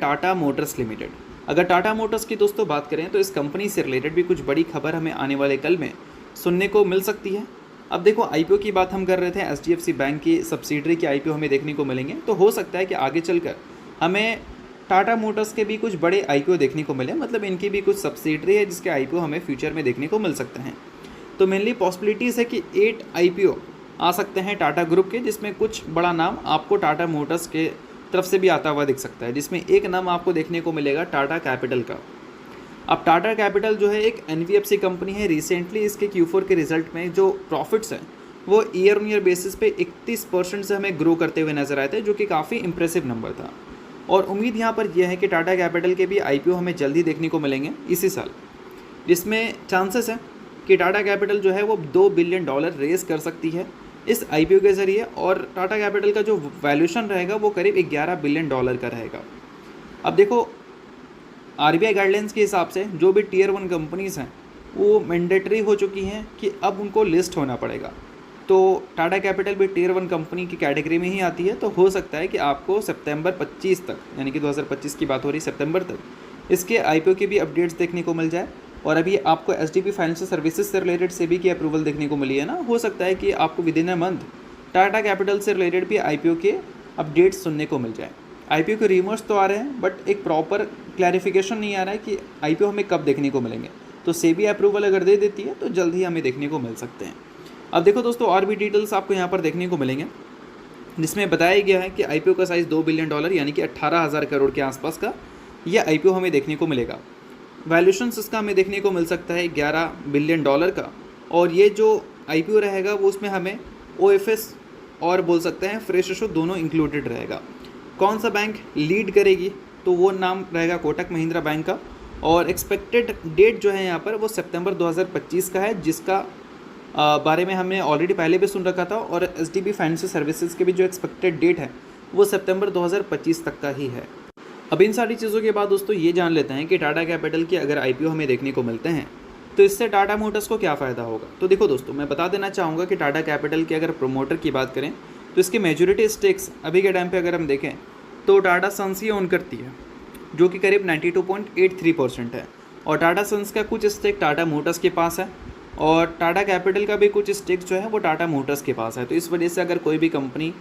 Tata Motors limited. अगर Tata Motors की दोस्तों बात करें तो इस कंपनी से रिलेटेड भी कुछ बड़ी खबर हमें आने वाले कल में सुनने को मिल सकती है। अब देखो, आईपीओ की बात हम कर रहे थे, एचडीएफसी बैंक की सब्सिडरी की आईपीओ हमें देखने को मिलेंगे, तो हो सकता है कि आगे चलकर हमें टाटा मोटर्स के भी कुछ बड़े आईपीओ देखने को मिले, मतलब इनकी भी कुछ सब्सिडरी है जिसके आईपीओ हमें फ्यूचर में देखने को मिल सकते हैं। तो मेनली पॉसिबिलिटीज़ है कि 8 आईपीओ आ सकते हैं टाटा ग्रुप के, जिसमें कुछ बड़ा नाम आपको टाटा मोटर्स के तरफ से भी आता हुआ दिख सकता है, जिसमें एक नाम आपको देखने को मिलेगा टाटा कैपिटल का। अब टाटा कैपिटल जो है एक एनबीएफसी कंपनी है। रिसेंटली इसके Q4 के रिजल्ट में जो प्रॉफिट्स हैं वो ईयर ऑन ईयर बेसिस पे 31% से हमें ग्रो करते हुए नजर आए थे, जो कि काफ़ी इंप्रेसिव नंबर था। और उम्मीद यहाँ पर यह है कि टाटा कैपिटल के भी आईपीओ हमें जल्दी देखने को मिलेंगे इसी साल, जिसमें चांसेस है कि टाटा कैपिटल जो है वो $2 बिलियन रेज कर सकती है इस आईपीओ के ज़रिए, और टाटा कैपिटल का जो वैल्यूशन रहेगा वो करीब $11 बिलियन का रहेगा। अब देखो, आरबीआई गाइडलाइंस के हिसाब से जो भी टियर 1 कंपनीज़ हैं वो मैंडेटरी हो चुकी हैं कि अब उनको लिस्ट होना पड़ेगा। तो टाटा कैपिटल भी टियर 1 कंपनी की कैटेगरी में ही आती है, तो हो सकता है कि आपको सितंबर 25 तक, यानी कि 2025 की बात हो रही सितंबर तक, इसके आईपीओ की भी अपडेट्स देखने को मिल जाए। और अभी आपको एचडीबी फाइनेंशियल सर्विसेज से रिलेटेड सेबी की अप्रूवल देखने को मिली है ना, हो सकता है कि आपको with in a month Tata capital से रिलेटेड भी आईपीओ के अपडेट्स सुनने को मिल जाए। आईपीओ के रीमर्स तो आ रहे हैं, बट एक प्रॉपर क्लैरिफिकेशन नहीं आ रहा है कि आईपीओ हमें कब देखने को मिलेंगे। तो सेबी अप्रूवल अगर दे देती है तो जल्द ही हमें देखने को मिल सकते हैं। अब देखो दोस्तों, और भी डिटेल्स आपको यहाँ पर देखने को मिलेंगे, जिसमें बताया गया है कि आईपीओ का साइज़ $2 बिलियन यानी कि 18,000 करोड़ के आसपास का यह आईपीओ हमें देखने को मिलेगा। वैल्यूशन इसका हमें देखने को मिल सकता है $11 बिलियन का, और ये जो आईपीओ रहेगा वो उसमें हमें ओएफएस और बोल सकते हैं फ्रेश इशू दोनों इंक्लूडेड रहेगा। कौन सा बैंक लीड करेगी, तो वो नाम रहेगा कोटक महिंद्रा बैंक का, और एक्सपेक्टेड डेट जो है यहाँ पर वो सितंबर 2025 का है, जिसका बारे में हमने ऑलरेडी पहले भी सुन रखा था। और एचडीबी फाइनेंशियल सर्विसेज के भी जो एक्सपेक्टेड डेट है वो सितंबर 2025 तक का ही है। अब इन सारी चीज़ों के बाद दोस्तों ये जान लेते हैं कि टाटा कैपिटल के अगर आईपीओ हमें देखने को मिलते हैं तो इससे टाटा मोटर्स को क्या फ़ायदा होगा। तो देखो दोस्तों, मैं बता देना चाहूँगा कि टाटा कैपिटल के अगर प्रोमोटर की बात करें तो इसकी मेजॉरिटी स्टेक्स अभी के टाइम पे अगर हम देखें तो टाटा सन्स ही ओन करती है, जो कि करीब 92.83% है। और टाटा सन्स का कुछ स्टेक टाटा मोटर्स के पास है, और टाटा कैपिटल का भी कुछ स्टेक जो है वो टाटा मोटर्स के पास है। तो इस वजह से अगर कोई भी कंपनी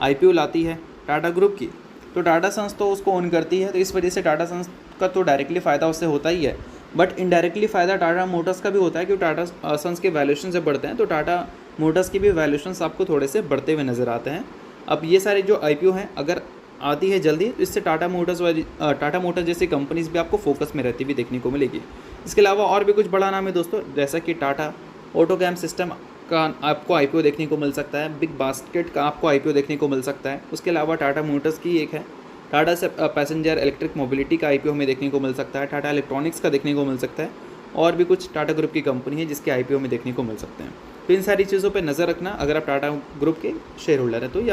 आईपीओ लाती है टाटा ग्रुप की तो टाटा सन्स तो उसको ओन करती है, तो इस वजह से टाटा सन्स का तो डायरेक्टली फ़ायदा उससे होता ही है, बट इनडायरेक्टली फ़ायदा टाटा मोटर्स का भी होता है, क्योंकि टाटा सन्स के वैल्यूशन से बढ़ते हैं तो टाटा मोटर्स की भी वैल्यूशंस आपको थोड़े से बढ़ते हुए नज़र आते हैं। अब ये सारे जो आईपीओ हैं अगर आती है जल्दी तो इससे टाटा मोटर्स जैसी कंपनीज़ भी आपको फोकस में रहती हुई देखने को मिलेगी। इसके अलावा और भी कुछ बड़ा नाम है दोस्तों, जैसा कि टाटा ऑटोकैम सिस्टम का आपको आईपीओ देखने को मिल सकता है, बिग बास्केट का आपको आईपीओ देखने को मिल सकता है। उसके अलावा टाटा मोटर्स की एक है टाटा से पैसेंजर इलेक्ट्रिक मोबिलिटी का आईपीओ हमें देखने को मिल सकता है, टाटा इलेक्ट्रॉनिक्स का देखने को मिल सकता है, और भी कुछ टाटा ग्रुप की कंपनी है जिसके आईपीओ में देखने को मिल सकते हैं। तो इन सारी चीज़ों पर नज़र रखना अगर आप टाटा ग्रुप के शेयर होल्डर हैं तो। या